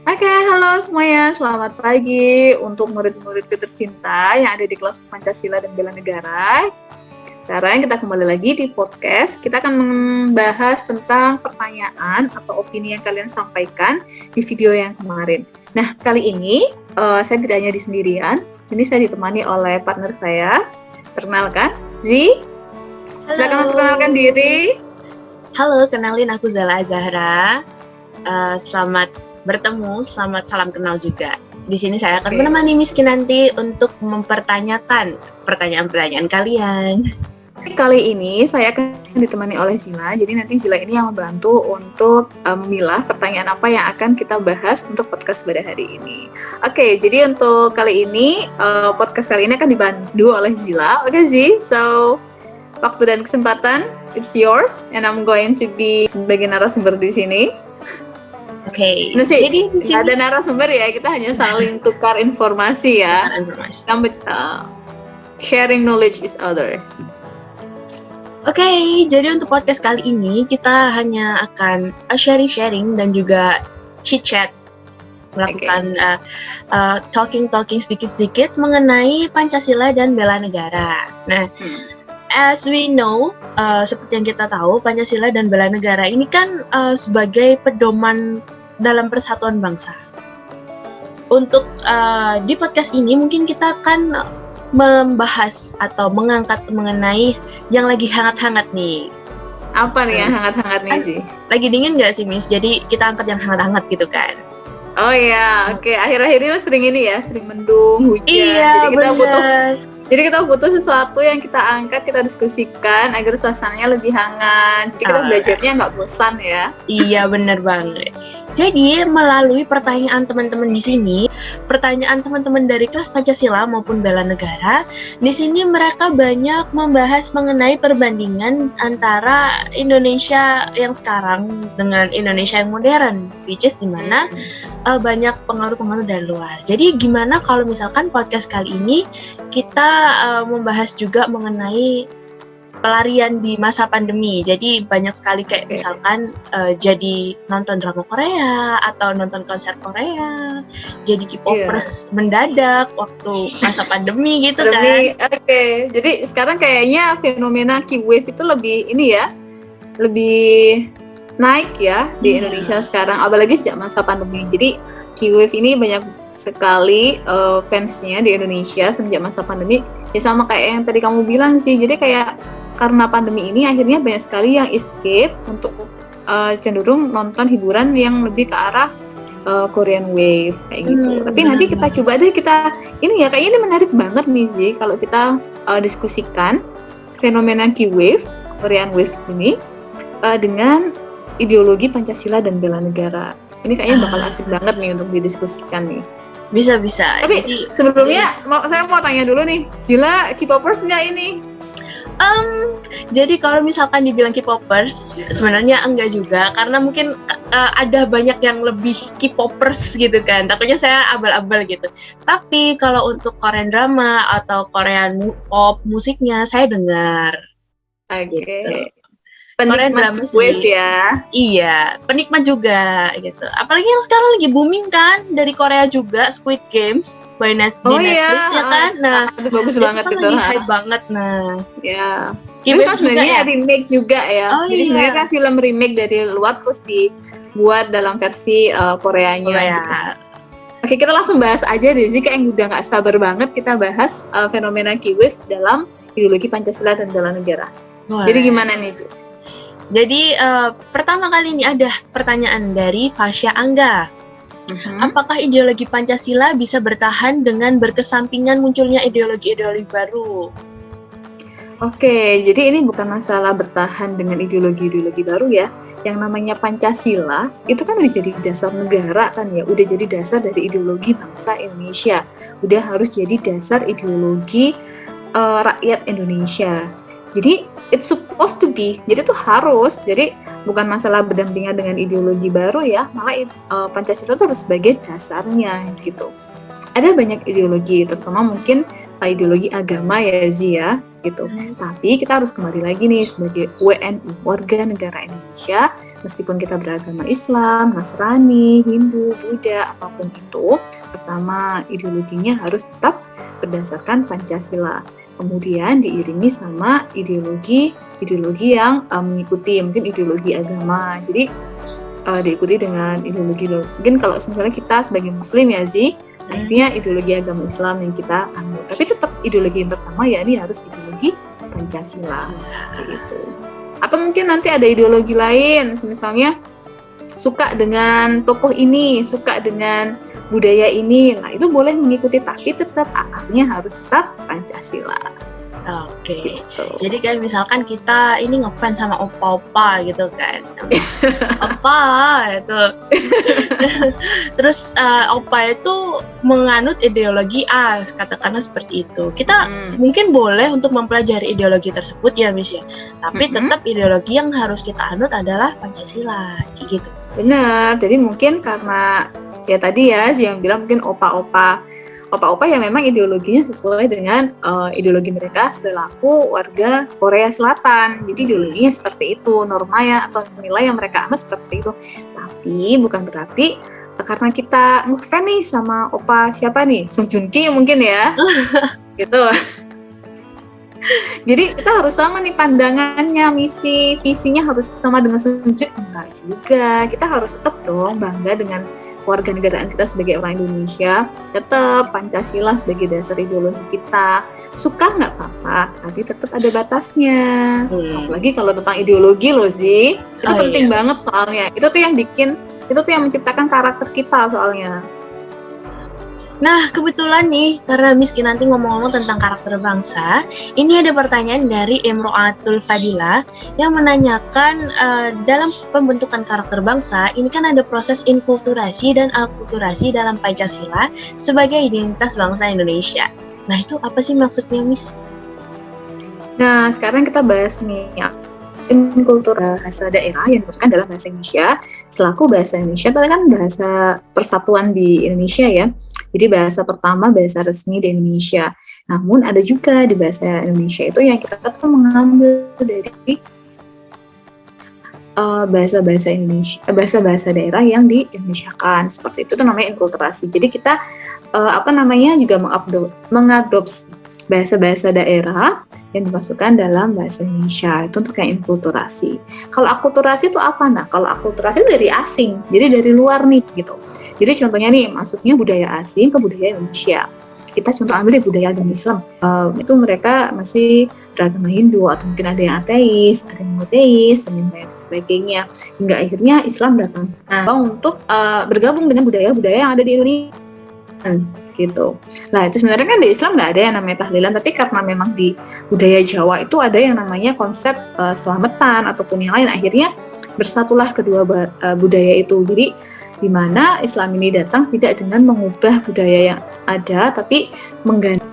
Oke, halo semuanya. Selamat pagi untuk murid-muridku tercinta yang ada di kelas Pancasila dan Bela Negara. Sekarang kita kembali lagi di podcast. Kita akan membahas tentang pertanyaan atau opini yang kalian sampaikan di video yang kemarin. Nah, kali ini saya tidak hanya di sendirian. Sini saya ditemani oleh partner saya. Perkenalkan, Zi. Silakan perkenalkan diri. Halo, kenalin aku Zala Zahra. Selamat bertemu, selamat salam kenal juga. Di sini saya akan menemani Miss Kinanti untuk mempertanyakan pertanyaan-pertanyaan kalian. Kali ini saya akan ditemani oleh Zila, jadi nanti Zila ini yang membantu untuk memilah pertanyaan apa yang akan kita bahas untuk podcast pada hari ini. Oke, jadi untuk kali ini, podcast kali ini akan dibantu oleh Zila. Oke, Zi, so waktu dan kesempatan, it's yours, and I'm going to be sebagai narasumber di sini. Oke. Nah sih, jadi ada narasumber ya, kita hanya saling tukar informasi ya. Sharing knowledge is other. Oke, jadi untuk podcast kali ini kita hanya akan sharing-sharing dan juga chit-chat, melakukan talking sedikit-sedikit mengenai Pancasila dan bela negara. Nah, as we know, seperti yang kita tahu, Pancasila dan bela negara ini kan sebagai pedoman dalam persatuan bangsa. Untuk di podcast ini mungkin kita akan membahas atau mengangkat mengenai yang lagi hangat-hangat nih. Apa nih yang hangat-hangat nih sih? Lagi dingin nggak sih, Miss? Jadi kita angkat yang hangat-hangat gitu kan? Oh iya, oke. Akhir-akhir ini sering ini ya, sering mendung, hujan. Iya, Jadi kita butuh sesuatu yang kita angkat, kita diskusikan agar suasananya lebih hangat. Jadi kita belajarnya nggak bosan ya. Iya, benar banget. Jadi melalui pertanyaan teman-teman di sini, pertanyaan teman-teman dari kelas Pancasila maupun bela negara, di sini mereka banyak membahas mengenai perbandingan antara Indonesia yang sekarang dengan Indonesia yang modern, which is di mana banyak pengaruh-pengaruh dari luar. Jadi gimana kalau misalkan podcast kali ini kita membahas juga mengenai pelarian di masa pandemi. Jadi banyak sekali kayak misalkan jadi nonton drama Korea atau nonton konser Korea, jadi K-popers mendadak waktu masa pandemi gitu kan. Oke. Jadi sekarang kayaknya fenomena K-wave itu lebih ini ya, lebih naik ya di Indonesia sekarang, apalagi sejak masa pandemi. Jadi K-wave ini banyak sekali fansnya di Indonesia semenjak masa pandemi. Ya sama kayak yang tadi kamu bilang sih. Jadi kayak karena pandemi ini akhirnya banyak sekali yang escape untuk cenderung nonton hiburan yang lebih ke arah Korean Wave kayak gitu. Tapi nanti kita coba deh ini ya, kayaknya ini menarik banget nih Zi kalau kita diskusikan fenomena K-Wave, Korean Wave ini dengan ideologi Pancasila dan bela negara. Ini kayaknya bakal asik banget nih untuk didiskusikan nih. Bisa. Tapi sebelumnya saya mau tanya dulu nih, Zila K-popers nggak ini? Jadi kalau misalkan dibilang K-popers, sebenarnya enggak juga, karena mungkin ada banyak yang lebih K-popers gitu kan. Takutnya saya abal-abal gitu. Tapi kalau untuk Korean drama atau Korean pop musiknya saya dengar. Gitu. Penikmat wave ya. Iya, penikmat juga gitu. Apalagi yang sekarang lagi booming kan dari Korea juga, Squid Games by Netflix ya kan. Nah, itu bagus banget itu. Lagi hype banget. Nah, ya. Itu kan sebenarnya remake juga ya. Jadi sebenarnya kan film remake dari luar terus dibuat dalam versi Koreanya. Gitu. Oke, kita langsung bahas aja deh, Zika yang udah nggak sabar banget kita bahas fenomena K-wave dalam ideologi Pancasila dan bela negara. Jadi gimana nih, Zika? Jadi pertama kali ini ada pertanyaan dari Fasya Angga. Apakah ideologi Pancasila bisa bertahan dengan berkesampingan munculnya ideologi-ideologi baru? Oke, jadi ini bukan masalah bertahan dengan ideologi-ideologi baru ya. Yang namanya Pancasila itu kan udah jadi dasar negara kan ya, udah jadi dasar dari ideologi bangsa Indonesia, udah harus jadi dasar ideologi rakyat Indonesia. Jadi it's supposed to be, jadi itu harus, jadi bukan masalah berdampingan dengan ideologi baru ya, malah Pancasila itu harus sebagai dasarnya gitu. Ada banyak ideologi, terutama mungkin ideologi agama ya Zia gitu. Tapi kita harus kembali lagi nih sebagai WNI, warga negara Indonesia, meskipun kita beragama Islam, Nasrani, Hindu, Buddha, apapun itu, pertama ideologinya harus tetap berdasarkan Pancasila. Kemudian diiringi sama ideologi yang mengikuti mungkin ideologi agama. Jadi diikuti dengan ideologi, mungkin kalau misalnya kita sebagai Muslim ya Zi, artinya ideologi agama Islam yang kita anut. Tapi tetap ideologi yang pertama ya ini harus ideologi Pancasila seperti itu. Atau mungkin nanti ada ideologi lain, misalnya suka dengan tokoh ini, suka dengan budaya ini, nah itu boleh mengikuti, tapi tetap akarnya harus tetap Pancasila. Oke. Gitu. Jadi kayak misalkan kita ini ngefans sama opa-opa gitu kan. Opa itu. Terus opa itu menganut ideologi A, katakanlah seperti itu. Kita mungkin boleh untuk mempelajari ideologi tersebut ya Miss ya. Tapi tetap ideologi yang harus kita anut adalah Pancasila, kayak gitu. Benar. Jadi mungkin karena ya tadi ya yang bilang mungkin opa-opa yang memang ideologinya sesuai dengan ideologi mereka selaku warga Korea Selatan. Jadi ideologinya seperti itu, norma ya atau nilai yang mereka anut seperti itu. Tapi bukan berarti karena kita ngefans nih sama opa siapa nih, Sung Joong Ki mungkin ya, gitu. Jadi kita harus sama nih pandangannya, visinya harus sama dengan Sung Joong Ki. Enggak juga, kita harus tetap dong bangga dengan warga negaraan kita sebagai orang Indonesia, tetap Pancasila sebagai dasar ideologi kita. Suka nggak apa-apa, tapi tetap ada batasnya. Apalagi kalau tentang ideologi loh Zi, itu penting banget soalnya. Itu tuh yang menciptakan karakter kita soalnya. Nah, kebetulan nih, karena Miss nanti ngomong-ngomong tentang karakter bangsa, ini ada pertanyaan dari Imro'atul Fadila yang menanyakan dalam pembentukan karakter bangsa, ini kan ada proses inkulturasi dan alkulturasi dalam Pancasila sebagai identitas bangsa Indonesia. Nah, itu apa sih maksudnya, Miss? Nah, sekarang kita bahas nih ya. Kultur bahasa daerah yang dimasukkan dalam bahasa Indonesia selaku bahasa Indonesia, itu kan bahasa persatuan di Indonesia ya. Jadi bahasa pertama, bahasa resmi di Indonesia. Namun ada juga di bahasa Indonesia itu yang kita tuh mengambil dari bahasa-bahasa Indonesia, bahasa-bahasa daerah yang di Indonesiakan. Seperti itu tuh namanya inkulturasi. Jadi kita juga mengadopsi bahasa-bahasa daerah yang dimasukkan dalam bahasa Indonesia. Itu untuk kayak inkulturasi. Kalau akulturasi itu apa? Nah, kalau akulturasi itu dari asing, jadi dari luar nih gitu. Jadi contohnya nih, masuknya budaya asing ke budaya Indonesia. Kita contoh ambil budaya agama Islam. Itu mereka masih beragama Hindu, atau mungkin ada yang ateis, ada yang monoteis, dan sebagainya. Hingga akhirnya Islam datang untuk bergabung dengan budaya-budaya yang ada di Indonesia. Gitu. Nah itu sebenarnya kan di Islam nggak ada yang namanya tahlilan, tapi karena memang di budaya Jawa itu ada yang namanya konsep selamatan ataupun yang lain, akhirnya bersatulah kedua budaya itu. Jadi di mana Islam ini datang tidak dengan mengubah budaya yang ada, tapi menjaga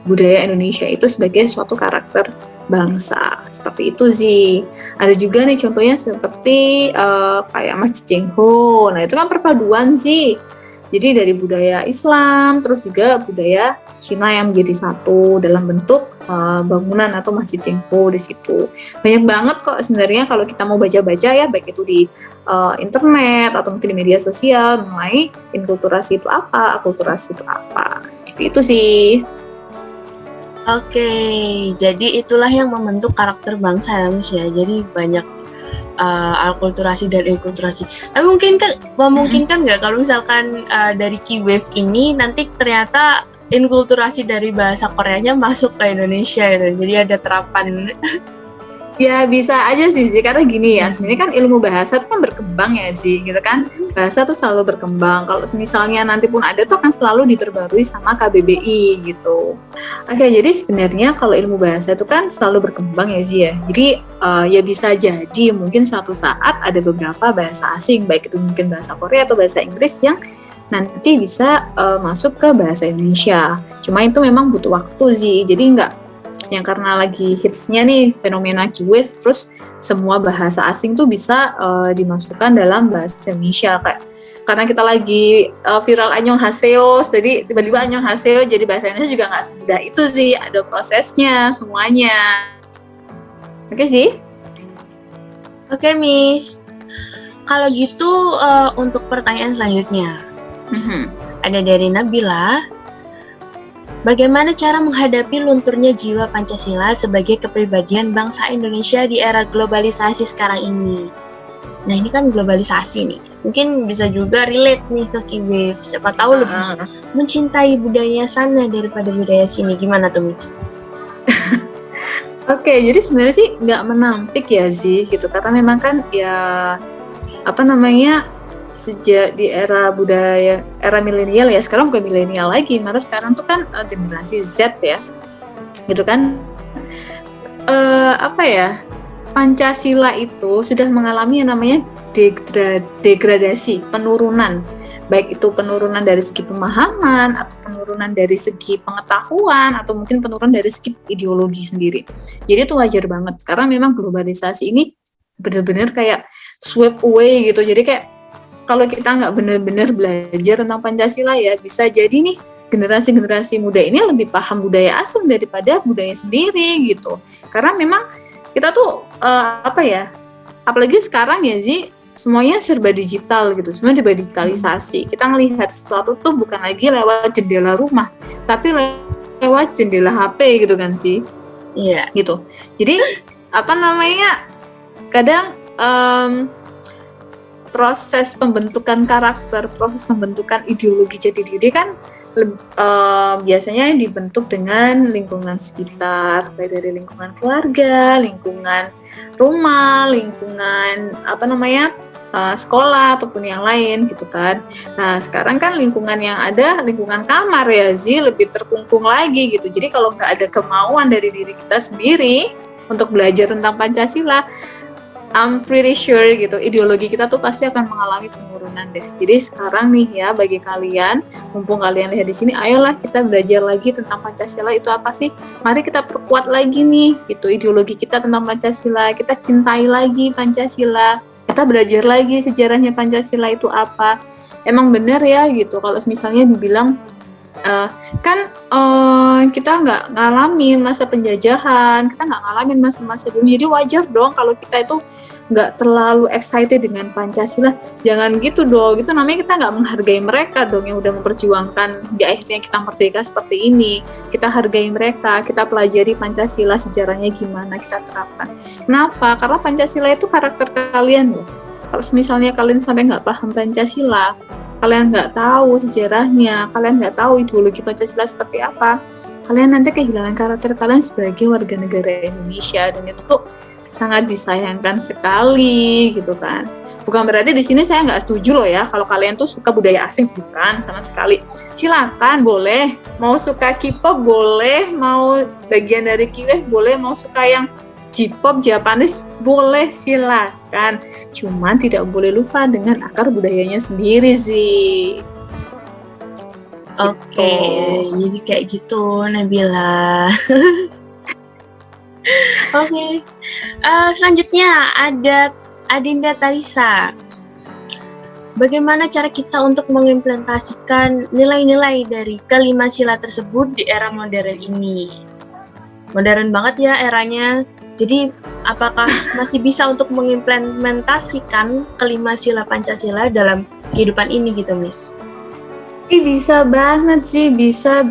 budaya Indonesia itu sebagai suatu karakter bangsa. Seperti itu sih. Ada juga nih contohnya seperti kayak Masjid Cengho. Nah itu kan perpaduan sih. Jadi dari budaya Islam terus juga budaya Cina yang menjadi satu dalam bentuk bangunan atau Masjid Cengho di situ. Banyak banget kok sebenarnya kalau kita mau baca-baca ya, baik itu di internet atau mungkin di media sosial mengenai inkulturasi itu apa, akulturasi itu apa. Seperti itu sih. Oke, jadi itulah yang membentuk karakter bangsa ya Miss ya. Jadi banyak alkulturasi dan inkulturasi. Tapi memungkinkan nggak kalau misalkan dari K-Wave ini nanti ternyata inkulturasi dari bahasa Koreanya masuk ke Indonesia gitu. Jadi ada terapan. Ya bisa aja sih, karena gini ya, sebenarnya kan ilmu bahasa itu kan berkembang ya sih, gitu kan. Bahasa tuh selalu berkembang. Kalau misalnya nanti pun ada tuh akan selalu diperbarui sama KBBI gitu. Oke, jadi sebenarnya kalau ilmu bahasa itu kan selalu berkembang ya sih ya. Jadi ya bisa jadi mungkin suatu saat ada beberapa bahasa asing, baik itu mungkin bahasa Korea atau bahasa Inggris yang nanti bisa masuk ke bahasa Indonesia. Cuma itu memang butuh waktu sih, jadi nggak yang karena lagi hitsnya nih fenomena K-Wave, terus semua bahasa asing tuh bisa dimasukkan dalam bahasa Indonesia. Kayak karena kita lagi viral Annyeonghaseyo, jadi tiba-tiba Annyeonghaseyo jadi bahasa Indonesia juga nggak semudah itu sih, ada prosesnya semuanya. Oke sih. Oke, Miss. Kalau gitu untuk pertanyaan selanjutnya. Ada dari Nabila. Bagaimana cara menghadapi lunturnya jiwa Pancasila sebagai kepribadian bangsa Indonesia di era globalisasi sekarang ini? Nah, ini kan globalisasi nih. Mungkin bisa juga relate nih ke Kiwif. Siapa tahu lebih mencintai budaya sana daripada budaya sini. Gimana tuh, Miss? Oke, jadi sebenarnya sih nggak menampik ya sih gitu. Karena memang kan ya sejak di era budaya, era milenial ya, sekarang bukan milenial lagi, malah sekarang tuh kan generasi Z ya, gitu kan. Pancasila itu sudah mengalami yang namanya degradasi, penurunan, baik itu penurunan dari segi pemahaman atau penurunan dari segi pengetahuan atau mungkin penurunan dari segi ideologi sendiri. Jadi itu wajar banget karena memang globalisasi ini benar-benar kayak sweep away gitu. Jadi kayak kalau kita nggak benar-benar belajar tentang Pancasila ya bisa jadi nih generasi-generasi muda ini lebih paham budaya asing daripada budaya sendiri gitu. Karena memang kita tuh apalagi sekarang ya Zi, semuanya serba digital gitu, semua serba digitalisasi. Kita ngelihat sesuatu tuh bukan lagi lewat jendela rumah, tapi lewat jendela HP gitu kan Zi. Iya. Gitu. Jadi kadang proses pembentukan karakter, proses pembentukan ideologi jati diri kan biasanya dibentuk dengan lingkungan sekitar, baik dari lingkungan keluarga, lingkungan rumah, lingkungan sekolah ataupun yang lain gitu kan. Nah sekarang kan lingkungan yang ada lingkungan kamar ya lebih terkungkung lagi gitu. Jadi kalau nggak ada kemauan dari diri kita sendiri untuk belajar tentang Pancasila, I'm pretty sure gitu, ideologi kita tuh pasti akan mengalami penurunan deh. Jadi sekarang nih ya, bagi kalian, mumpung kalian lihat di sini, ayolah kita belajar lagi tentang Pancasila itu apa sih? Mari kita perkuat lagi nih, gitu, ideologi kita tentang Pancasila. Kita cintai lagi Pancasila. Kita belajar lagi sejarahnya Pancasila itu apa. Emang bener ya gitu, kalau misalnya dibilang kita nggak ngalamin masa penjajahan, kita nggak ngalamin masa-masa dulu, jadi wajar dong kalau kita itu nggak terlalu excited dengan Pancasila. Jangan gitu dong, itu namanya kita nggak menghargai mereka dong yang udah memperjuangkan di akhirnya kita merdeka seperti ini. Kita hargai mereka, kita pelajari Pancasila, sejarahnya gimana, kita terapkan. Kenapa? Karena Pancasila itu karakter kalian loh. Kalau misalnya kalian sampai nggak paham Pancasila, kalian nggak tahu sejarahnya, kalian nggak tahu ideologi Pancasila seperti apa, kalian nanti kehilangan karakter kalian sebagai warga negara Indonesia, dan itu tuh sangat disayangkan sekali gitu kan. Bukan berarti di sini saya nggak setuju loh ya kalau kalian tuh suka budaya asing, bukan sama sekali. Silakan, boleh, mau suka K-pop boleh, mau bagian dari K-wave boleh, mau suka yang J-pop, Japanese boleh, silakan. Cuman tidak boleh lupa dengan akar budayanya sendiri sih. Oke, jadi kayak gitu Nabila. Oke. Selanjutnya ada Adinda Tarisa. Bagaimana cara kita untuk mengimplementasikan nilai-nilai dari kelima sila tersebut di era modern ini? Modern banget ya eranya. Jadi, apakah masih bisa untuk mengimplementasikan kelima sila Pancasila dalam kehidupan ini gitu, Miss? Bisa banget sih, bisa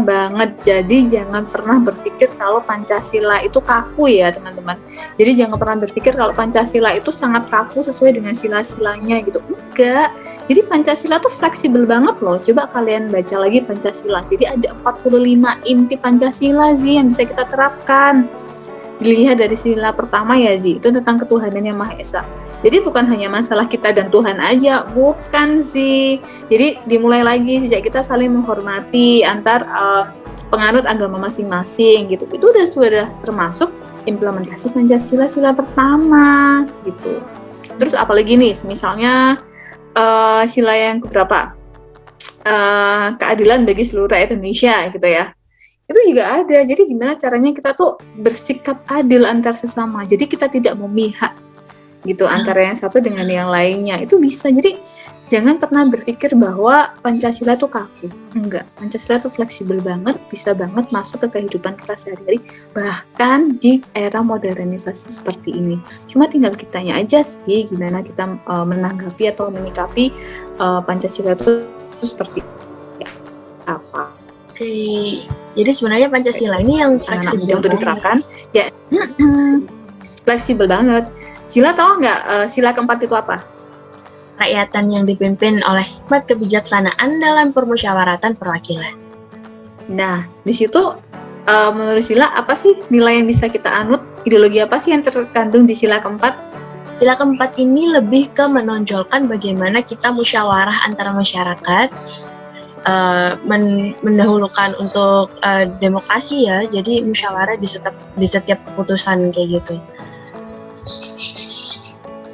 banget. Jadi jangan pernah berpikir kalau Pancasila itu kaku ya teman-teman. Jadi jangan pernah berpikir kalau Pancasila itu sangat kaku sesuai dengan sila-silanya gitu. Enggak. Jadi Pancasila tuh fleksibel banget loh. Coba kalian baca lagi Pancasila. Jadi ada 45 inti Pancasila sih yang bisa kita terapkan. Dilihat dari sila pertama ya Zi, itu tentang ketuhanan yang Maha Esa. Jadi bukan hanya masalah kita dan Tuhan aja, bukan sih. Jadi dimulai lagi sejak kita saling menghormati antar penganut agama masing-masing gitu. Itu sudah termasuk implementasi Pancasila sila pertama gitu. Terus apalagi nih, misalnya sila yang keberapa? Keadilan bagi seluruh rakyat Indonesia gitu ya. Itu juga ada. Jadi gimana caranya kita tuh bersikap adil antar sesama. Jadi kita tidak memihak gitu antara yang satu dengan yang lainnya. Itu bisa. Jadi jangan pernah berpikir bahwa Pancasila itu kaku. Enggak, Pancasila itu fleksibel banget, bisa banget masuk ke kehidupan kita sehari-hari, bahkan di era modernisasi seperti ini. Cuma tinggal kitanya aja sih, gimana kita menanggapi atau menyikapi Pancasila itu seperti apa. Oke, jadi sebenarnya Pancasila ini yang fleksibel untuk diterapkan, ya fleksibel banget. Sila tahu nggak sila keempat itu apa? Rakyatan yang dipimpin oleh hikmat kebijaksanaan dalam permusyawaratan perwakilan. Nah, di situ menurut sila apa sih nilai yang bisa kita anut? Ideologi apa sih yang terkandung di sila keempat? Sila keempat ini lebih ke menonjolkan bagaimana kita musyawarah antara masyarakat, mendahulukan untuk demokrasi ya. Jadi musyawarah di setiap keputusan kayak gitu.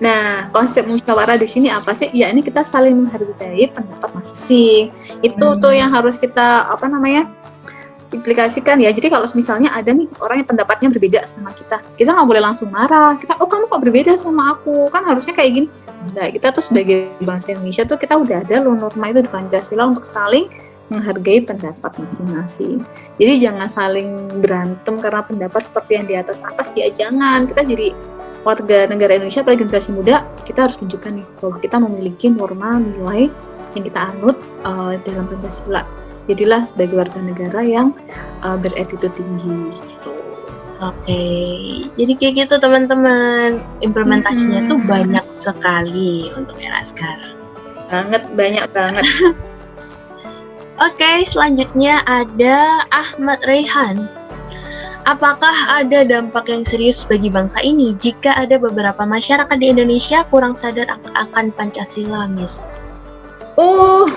Nah, konsep musyawarah di sini apa sih? Ya, ini kita saling menghargai pendapat masing-masing. Itu tuh yang harus kita implikasikan ya. Jadi kalau misalnya ada nih orang yang pendapatnya berbeda sama kita nggak boleh langsung marah. Oh kamu kok berbeda sama aku? Kan harusnya kayak gini. Nah, kita tuh sebagai bangsa Indonesia tuh kita udah ada loh norma itu di Pancasila untuk saling menghargai pendapat masing-masing. Jadi jangan saling berantem karena pendapat seperti yang di atas ya, jangan. Kita jadi warga negara Indonesia, apalagi generasi muda, kita harus tunjukkan nih bahwa kita memiliki norma nilai yang kita anut dalam Pancasila. Jadilah sebagai warga negara yang beretitude tinggi. Oke, jadi kayak gitu teman-teman. Implementasinya tuh banyak sekali untuk era sekarang. Banyak banget. Oke, selanjutnya ada Ahmad Raihan. Apakah ada dampak yang serius bagi bangsa ini jika ada beberapa masyarakat di Indonesia kurang sadar akan Pancasila, Miss? Oh,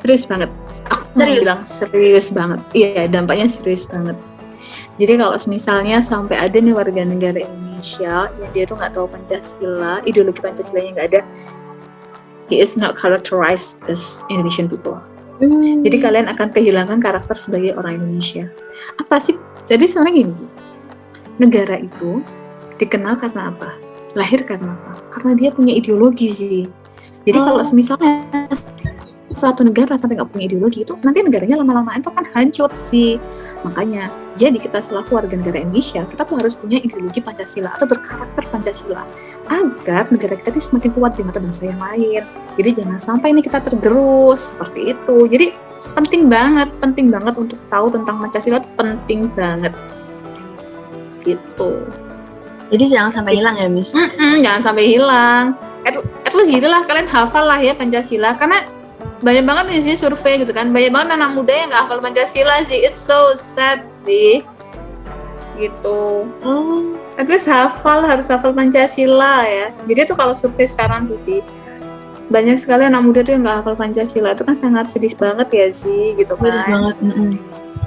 serius banget. Aku serius bilang serius banget. Iya, dampaknya serius banget. Jadi kalau misalnya sampai ada nih warga negara Indonesia yang dia tuh nggak tahu Pancasila, ideologi Pancasilanya nggak ada, he is not characterized as Indonesian people. Jadi kalian akan kehilangan karakter sebagai orang Indonesia. Apa sih? Jadi sebenarnya gini, negara itu dikenal karena apa? Lahir karena apa? Karena dia punya ideologi sih. Jadi kalau misalnya suatu negara sampai nggak punya ideologi itu, nanti negaranya lama-lama itu kan hancur sih. Makanya, jadi kita selaku warga negara Indonesia, kita tuh harus punya ideologi Pancasila atau berkarakter Pancasila agar negara kita itu semakin kuat di mata bangsa yang lain. Jadi jangan sampai ini kita tergerus seperti itu. Jadi penting banget untuk tahu tentang Pancasila, itu penting banget gitu. Jadi jangan sampai hilang ya, Miss? Jangan sampai hilang. At least gitulah, kalian hafal lah ya Pancasila, karena banyak banget nih sih survei gitu kan, banyak banget anak muda yang nggak hafal Pancasila sih. It's so sad sih gitu. At least harus hafal Pancasila ya. Jadi tuh kalau survei sekarang tuh sih banyak sekali anak muda tuh yang nggak hafal Pancasila. Itu kan sangat sedih banget ya sih gitu kan. Sedih banget.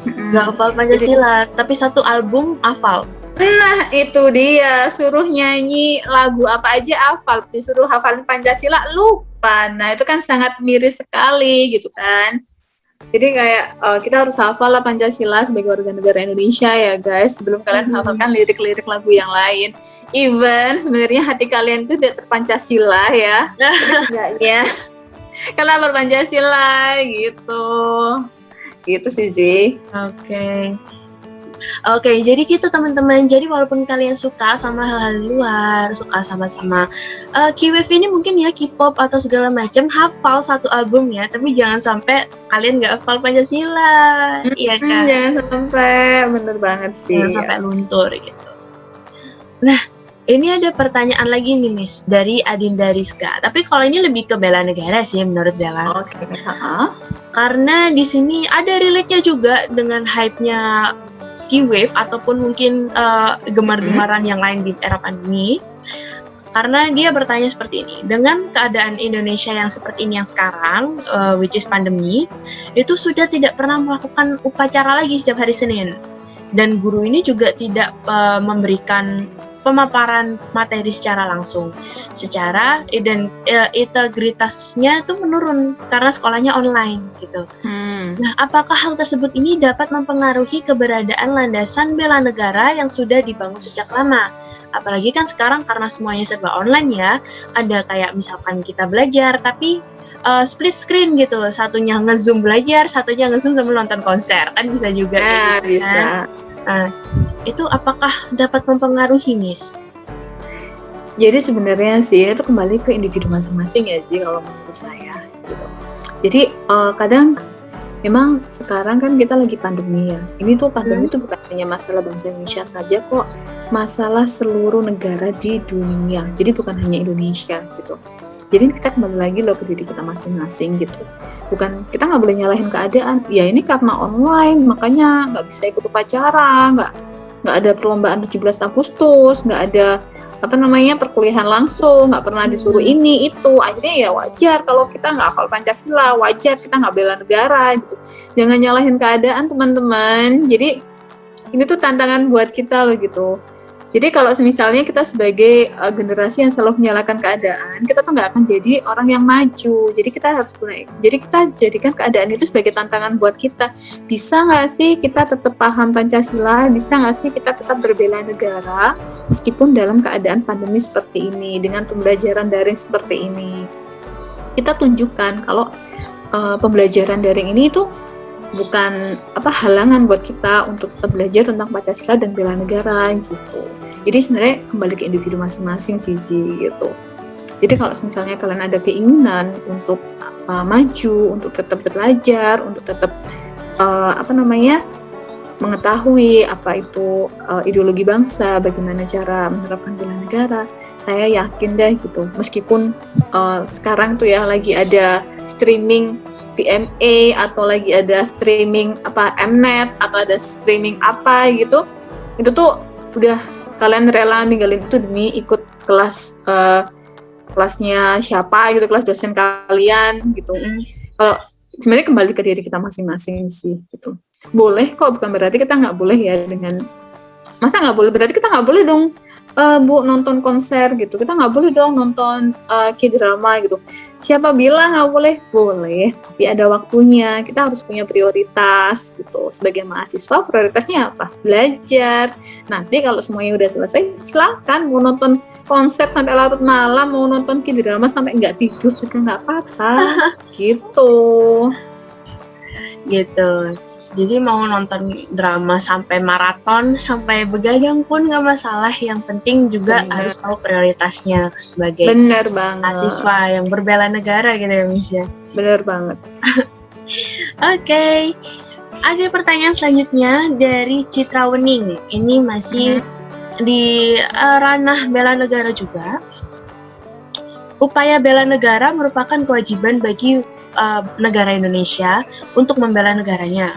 Nggak hafal Pancasila, tapi satu album hafal. Nah itu dia, suruh nyanyi lagu apa aja hafal, disuruh hafalin Pancasila lupa. Nah itu kan sangat miris sekali gitu kan. Jadi kayak kita harus hafal lah Pancasila sebagai warga negara Indonesia ya guys, sebelum kalian hafalkan lirik-lirik lagu yang lain. Even sebenarnya hati kalian itu tidak terpancasila ya, tapi setidaknya kalian berpancasila gitu sih. Oke, jadi gitu teman-teman. Jadi walaupun kalian suka sama hal-hal luar, suka sama-sama K-Wave ini mungkin ya, K-pop atau segala macam, hafal satu album ya, tapi jangan sampai kalian nggak hafal Pancasila, iya kan? Jangan sampai, bener banget sih. Jangan sampai luntur gitu. Nah, ini ada pertanyaan lagi nih, Miss, dari Adinda Rizka. Tapi kalau ini lebih ke bela negara sih menurut Zela. Oke. Karena di sini ada relate-nya juga dengan hype-nya K-Wave ataupun mungkin gemar-gemaran yang lain di era pandemi. Karena dia bertanya seperti ini, dengan keadaan Indonesia yang seperti ini yang sekarang, which is pandemi, itu sudah tidak pernah melakukan upacara lagi setiap hari Senin. Dan guru ini juga tidak memberikan pemaparan materi secara langsung. Secara integritasnya itu menurun karena sekolahnya online gitu. Nah, apakah hal tersebut ini dapat mempengaruhi keberadaan landasan bela negara yang sudah dibangun sejak lama? Apalagi kan sekarang karena semuanya serba online ya, ada kayak misalkan kita belajar tapi split screen gitu, satunya nge-zoom belajar, satunya nge-zoom sambil nonton konser, kan bisa juga kayak gitu, Bisa. kan? Nah, itu apakah dapat mempengaruhi, Miss? Jadi sebenarnya sih itu kembali ke individu masing-masing ya sih kalau menurut saya gitu. Jadi kadang memang sekarang kan kita lagi pandemi ya. Ini tuh pandemi tuh bukan hanya masalah bangsa Indonesia saja kok, masalah seluruh negara di dunia. Jadi bukan hanya Indonesia gitu. Jadi kita kembali lagi loh ke diri kita masing-masing gitu. Bukan, kita nggak boleh nyalahin keadaan. Ya ini karena online, makanya nggak bisa ikut upacara, nggak ada perlombaan 17 Agustus, nggak ada perkuliahan langsung, nggak pernah disuruh ini itu. Akhirnya ya wajar kalau kita nggak hafal Pancasila, wajar kita nggak bela negara gitu. Jangan nyalahin keadaan teman-teman. Jadi ini tuh tantangan buat kita loh gitu. Jadi kalau misalnya kita sebagai generasi yang selalu menyalahkan keadaan, kita tuh nggak akan jadi orang yang maju. Jadi kita harus jadi kita jadikan keadaan itu sebagai tantangan buat kita. Bisa nggak sih kita tetap paham Pancasila? Bisa nggak sih kita tetap berbela negara meskipun dalam keadaan pandemi seperti ini, dengan pembelajaran daring seperti ini? Kita tunjukkan kalau pembelajaran daring ini tuh bukan halangan buat kita untuk tetap belajar tentang Pancasila dan bela negara gitu. Jadi sebenarnya kembali ke individu masing-masing sih gitu. Jadi kalau misalnya kalian ada keinginan untuk maju, untuk tetap belajar, untuk tetap mengetahui apa itu ideologi bangsa, bagaimana cara menerapkan bela negara, saya yakin deh gitu. Meskipun sekarang tuh ya lagi ada streaming VMA atau lagi ada streaming Mnet atau ada streaming apa gitu, itu tuh udah kalian rela ninggalin itu demi ikut kelasnya siapa gitu, kelas dosen kalian gitu. Kalau sebenarnya kembali ke diri kita masing-masing sih gitu. Boleh kok, bukan berarti kita nggak boleh ya masa nggak boleh, berarti kita nggak boleh dong Bu nonton konser gitu, kita nggak boleh dong nonton K-drama gitu. Siapa bilang nggak boleh? Boleh, tapi ada waktunya. Kita harus punya prioritas gitu. Sebagai mahasiswa prioritasnya apa? Belajar. Nanti kalau semuanya udah selesai, silakan mau nonton konser sampai larut malam, mau nonton K-drama sampai nggak tidur juga nggak apa-apa. Gitu. Jadi mau nonton drama sampai maraton, sampai begadang pun nggak masalah. Yang penting juga harus tahu prioritasnya sebagai mahasiswa yang berbela negara gitu ya, Miss ya. Bener banget. Oke. Ada pertanyaan selanjutnya dari Citra Wening. Ini masih di ranah bela negara juga. Upaya bela negara merupakan kewajiban bagi negara Indonesia untuk membela negaranya.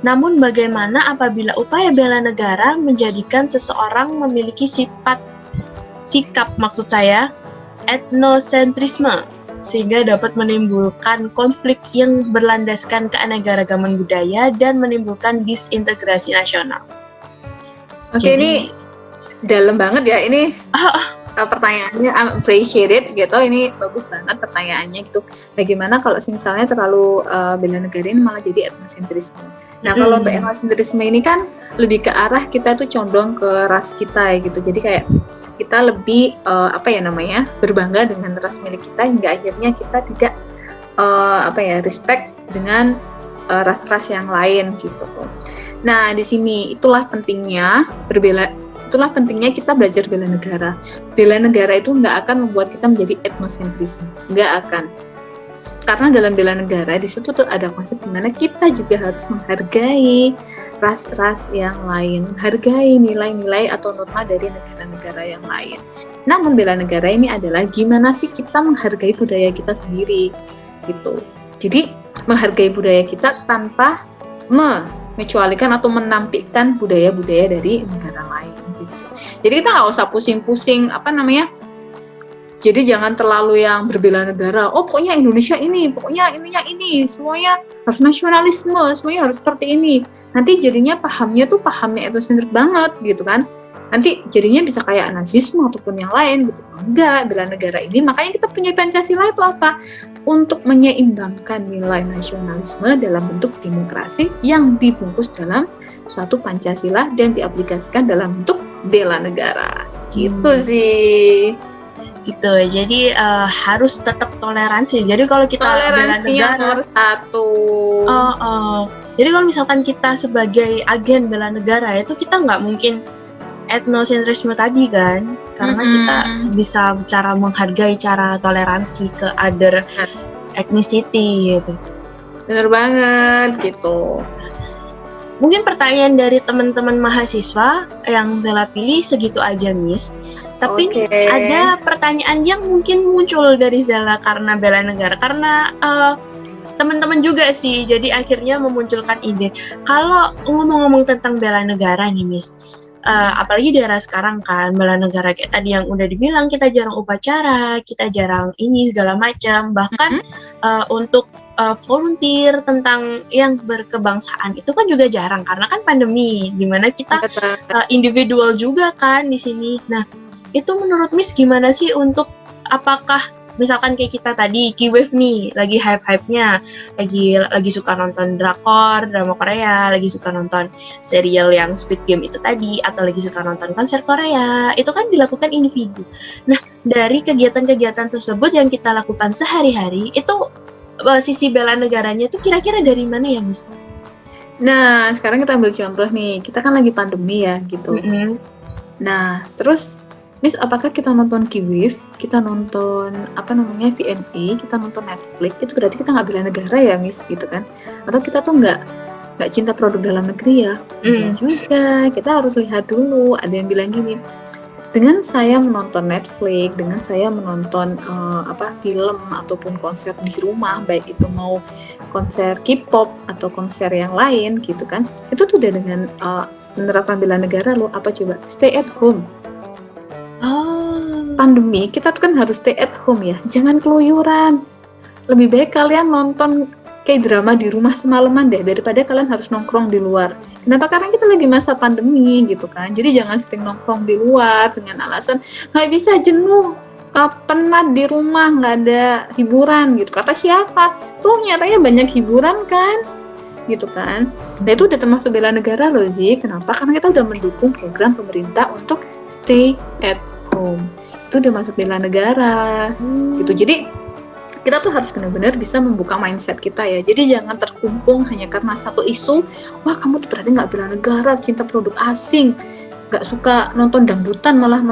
Namun bagaimana apabila upaya bela negara menjadikan seseorang memiliki sikap etnosentrisme, sehingga dapat menimbulkan konflik yang berlandaskan keanekaragaman budaya dan menimbulkan disintegrasi nasional. Oke, ini dalam banget ya, ini pertanyaannya appreciate it gitu, ini bagus banget pertanyaannya gitu. Bagaimana kalau misalnya terlalu bela negara ini malah jadi etnosentrisme? Nah kalau untuk etnosentrisme ini kan lebih ke arah kita tuh condong ke ras kita gitu. Jadi kayak kita lebih berbangga dengan ras milik kita, hingga akhirnya kita tidak respect dengan ras-ras yang lain gitu. Nah di sini itulah pentingnya kita belajar bela negara. Bela negara itu nggak akan membuat kita menjadi etnosentrisme, nggak akan. Karena dalam bela negara di situ tuh ada konsep dimana kita juga harus menghargai ras-ras yang lain, menghargai nilai-nilai atau norma dari negara-negara yang lain. Namun bela negara ini adalah gimana sih kita menghargai budaya kita sendiri gitu. Jadi menghargai budaya kita tanpa mengecualikan atau menampilkan budaya-budaya dari negara lain gitu. Jadi kita nggak usah pusing-pusing jadi jangan terlalu yang berbela negara. Oh pokoknya Indonesia ini, pokoknya ininya ini, semuanya harus nasionalisme, semuanya harus seperti ini. Nanti jadinya pahamnya etnosentris banget gitu kan. Nanti jadinya bisa kayak nazisme ataupun yang lain gitu. Enggak, bela negara ini makanya kita punya Pancasila itu apa? Untuk menyeimbangkan nilai nasionalisme dalam bentuk demokrasi yang dibungkus dalam suatu Pancasila dan diaplikasikan dalam bentuk bela negara. Gitu sih. gitu. Jadi harus tetap toleransi. Jadi kalau kita bela Toleransinya negara, nomor satu. jadi kalau misalkan kita sebagai agen bela negara itu kita nggak mungkin etnosentrisme tadi kan, karena kita bisa cara menghargai cara toleransi ke other ethnicity gitu. Bener banget gitu. Mungkin pertanyaan dari teman-teman mahasiswa yang Zela pilih segitu aja, Miss. Tapi Oke. ada pertanyaan yang mungkin muncul dari Zela karena bela negara, karena teman-teman juga sih, jadi akhirnya memunculkan ide. Kalau ngomong-ngomong tentang bela negara nih, Miss, apalagi di era sekarang kan, bela negara kayak tadi yang udah dibilang, kita jarang upacara, kita jarang ini segala macam, bahkan untuk volunteer tentang yang berkebangsaan itu kan juga jarang karena kan pandemi, dimana kita individual juga kan di sini. Nah, itu menurut Miss gimana sih untuk apakah misalkan kayak kita tadi K-Wave nih lagi hype-hypenya, lagi suka nonton drakor, drama Korea, lagi suka nonton serial yang Squid Game itu tadi, atau lagi suka nonton konser Korea, itu kan dilakukan individu. Nah, dari kegiatan-kegiatan tersebut yang kita lakukan sehari-hari, itu sisi bela negaranya itu kira-kira dari mana ya, Miss? Nah, sekarang kita ambil contoh nih, kita kan lagi pandemi ya gitu. Nah, terus Miss, apakah kita nonton K-Wave, kita nonton VMA, kita nonton Netflix, itu berarti kita nggak bela negara ya, Miss, gitu kan? Atau kita tuh nggak cinta produk dalam negeri ya? Enggak juga, kita harus lihat dulu. Ada yang bilang gini, dengan saya menonton Netflix, dengan saya menonton film ataupun konser di rumah, baik itu mau konser K-pop atau konser yang lain gitu kan, itu tuh udah dengan menerapkan bela negara loh. Apa coba? Stay at home. Pandemi, kita tuh kan harus stay at home ya, jangan keluyuran. Lebih baik kalian nonton kayak drama di rumah semalaman deh, daripada kalian harus nongkrong di luar. Kenapa? Karena kita lagi masa pandemi gitu kan, jadi jangan sering nongkrong di luar dengan alasan nggak bisa, jenuh, penat di rumah, nggak ada hiburan gitu. Kata siapa? Tuh nyatanya banyak hiburan kan, gitu kan. Nah itu udah termasuk bela negara loh Zi. Kenapa? Karena kita udah mendukung program pemerintah untuk stay at home. Itu udah masuk bela negara gitu. Jadi kita tuh harus benar-benar bisa membuka mindset kita ya. Jadi jangan terkungkung hanya karena satu isu, wah kamu tuh berarti nggak bela negara, cinta produk asing, nggak suka nonton dangdutan, malah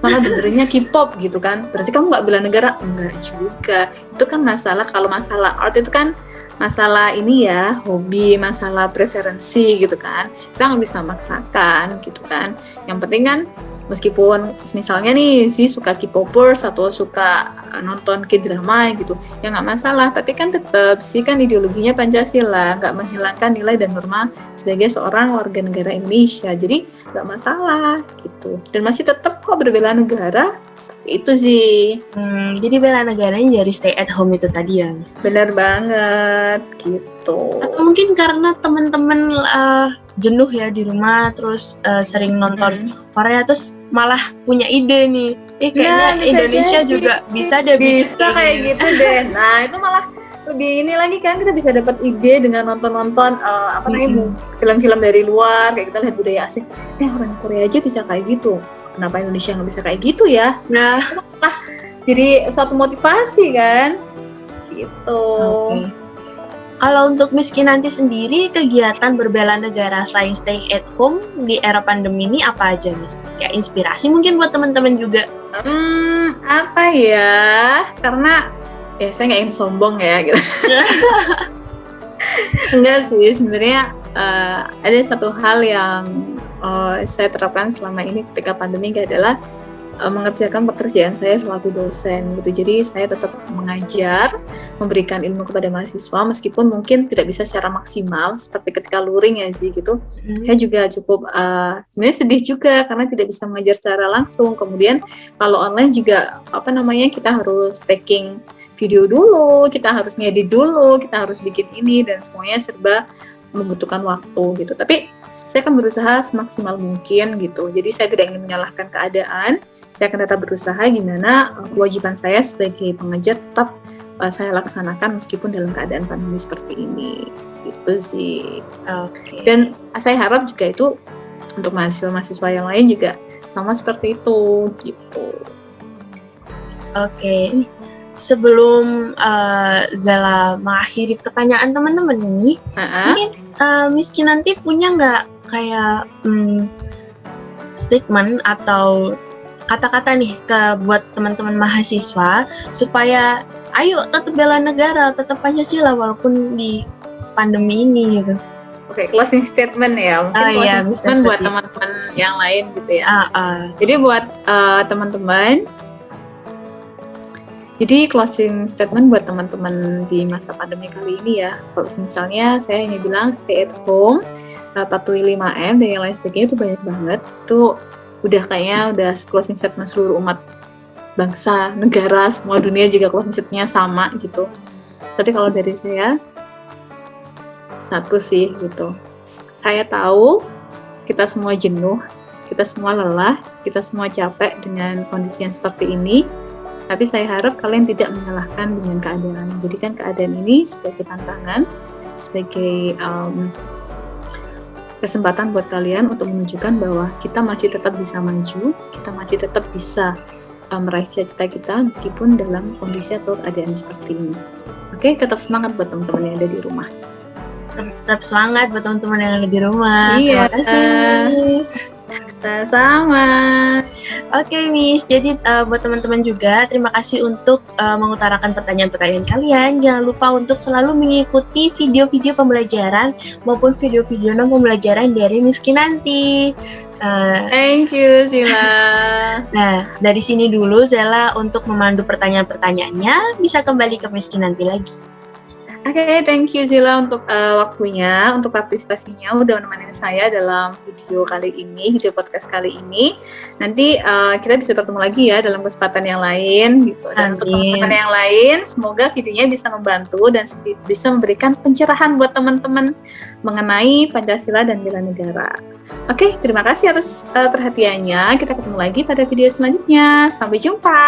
dengerinnya K-pop gitu kan, berarti kamu nggak bela negara. Enggak juga, itu kan masalah, kalau masalah art itu kan masalah ini ya, hobi, masalah preferensi gitu kan, kita nggak bisa maksakan gitu kan. Yang penting kan meskipun misalnya nih sih suka K-popers atau suka nonton K-drama gitu, ya nggak masalah, tapi kan tetap sih kan ideologinya Pancasila, nggak menghilangkan nilai dan norma sebagai seorang warga negara Indonesia, jadi nggak masalah gitu, dan masih tetap kok berbela negara. Itu sih. Jadi bela negaranya dari stay at home itu tadi ya, Miss? Benar banget gitu. Atau mungkin karena teman-teman jenuh ya di rumah, terus sering nonton Korea, terus malah punya ide nih, kayaknya Indonesia jadi juga bisa deh bisa kayak gitu deh. Nah itu malah lebih ini lagi kan, kita bisa dapat ide dengan nonton film-film dari luar, kayak kita lihat budaya asing. Orang Korea aja bisa kayak gitu, kenapa Indonesia nggak bisa kayak gitu ya? Nah itu malah jadi suatu motivasi kan gitu. Kalau untuk Miss Kinanti sendiri, kegiatan berbela negara selain stay at home di era pandemi ini apa aja, Miss? Kayak inspirasi mungkin buat teman-teman juga. Apa ya? Karena ya saya nggak ingin sombong ya gitu. Enggak sih, sebenarnya ada satu hal yang saya terapkan selama ini ketika pandemi adalah mengerjakan pekerjaan saya selaku dosen gitu. Jadi saya tetap mengajar, memberikan ilmu kepada mahasiswa meskipun mungkin tidak bisa secara maksimal seperti ketika luring ya sih gitu. Saya juga cukup sebenarnya sedih juga karena tidak bisa mengajar secara langsung. Kemudian kalau online juga kita harus taking video dulu, kita harus ngedit dulu, kita harus bikin ini, dan semuanya serba membutuhkan waktu gitu. Tapi saya akan berusaha semaksimal mungkin gitu. Jadi saya tidak ingin menyalahkan keadaan. Saya akan tetap berusaha gimana kewajiban saya sebagai pengajar tetap saya laksanakan meskipun dalam keadaan pandemi seperti ini. Gitu sih. Dan saya harap juga itu untuk mahasiswa-mahasiswa yang lain juga sama seperti itu gitu. Oke, sebelum Zala mengakhiri pertanyaan teman-teman ini, mungkin Miss Kinanti punya nggak kayak statement atau kata-kata nih buat teman-teman mahasiswa supaya ayo tetap bela negara, tetap Pancasila walaupun di pandemi ini gitu. Oke, closing statement ya. Mungkin closing statement buat teman-teman yang lain gitu ya. Jadi buat teman-teman, jadi closing statement buat teman-teman di masa pandemi kali ini ya. Kalau misalnya saya hanya bilang stay at home, patuhi 5M dan yang lain sebagainya itu banyak banget. Itu udah closing statement seluruh umat bangsa, negara, semua dunia juga closing statement-nya sama gitu. Tapi kalau dari saya satu sih gitu. Saya tahu kita semua jenuh, kita semua lelah, kita semua capek dengan kondisi yang seperti ini. Tapi saya harap kalian tidak menyalahkan dengan keadaan. Jadikan keadaan ini sebagai tantangan, sebagai kesempatan buat kalian untuk menunjukkan bahwa kita masih tetap bisa maju, kita masih tetap bisa meraih cita-cita kita meskipun dalam kondisi atau keadaan seperti ini. Oke, tetap semangat buat teman-teman yang ada di rumah. Tetap semangat buat teman-teman yang ada di rumah. Iya. Terima kasih, Miss. Sama. Oke, Miss. Jadi buat teman-teman juga, terima kasih untuk mengutarakan pertanyaan-pertanyaan kalian. Jangan lupa untuk selalu mengikuti video-video pembelajaran maupun video-video non pembelajaran dari Miss Kinanti. Thank you, Zila. Nah, dari sini dulu Zela untuk memandu pertanyaan-pertanyaannya. Bisa kembali ke Miss Kinanti lagi. Oke, thank you Zila untuk waktunya, untuk partisipasinya udah menemani saya dalam video kali ini, video podcast kali ini. Nanti kita bisa bertemu lagi ya dalam kesempatan yang lain gitu. Dan untuk teman-teman yang lain, semoga videonya bisa membantu dan bisa memberikan pencerahan buat teman-teman mengenai Pancasila dan bela negara. Oke, terima kasih atas perhatiannya. Kita ketemu lagi pada video selanjutnya. Sampai jumpa.